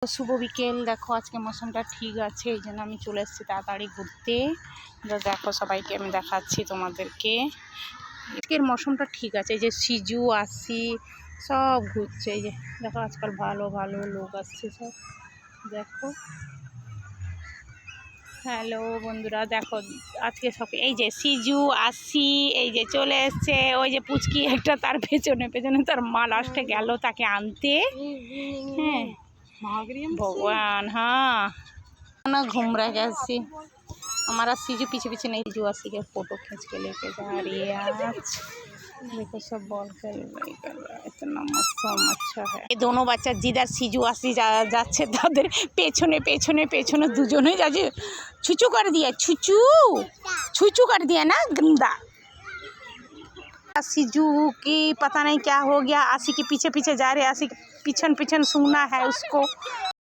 শুভ বিকেল। দেখো আজকে মৌসুমটা ঠিক আছে, এই জন্য আমি চলে এসেছি তাড়াতাড়ি ঘুরতে। দেখো সবাইকে আমি দেখাচ্ছি তোমাদেরকে। আজকের মৌসুমটা ঠিক আছে, এই যে সিজু আসি সব ঘুরছে। এই যে দেখো আজকাল ভালো ভালো লোক আসছে সব। দেখো হ্যালো বন্ধুরা, দেখো আজকে সব এই যে সিজু আসি এই যে চলে এসছে। ওই যে পুচকি একটা তার পেছনে পেছনে তার মা লাস্টে গেল তাকে আনতে। হ্যাঁ भगवान, हाँ ना घूम रहा है ऐसी। हमारा सीजू पीछे पीछे नहीं, सीजू आसी के फोटो खींच के लेके जा रही है आज। देखो सब बॉल खेल रहा है, इतना मौसम अच्छा है। ये दोनों बच्चा जिधर सीजू आसी যাচ্ছে তাদের পেছনে পেছনে পেছনে দুজনেই যাচ্ছে। ছুচু कर दिया, छुचू छुचू कर दिया ना गंदा। सीजू की पता नहीं क्या हो गया, आसी के पीछे पीछे जा रहे, आसी पीछन पीछन सूंघना है उसको।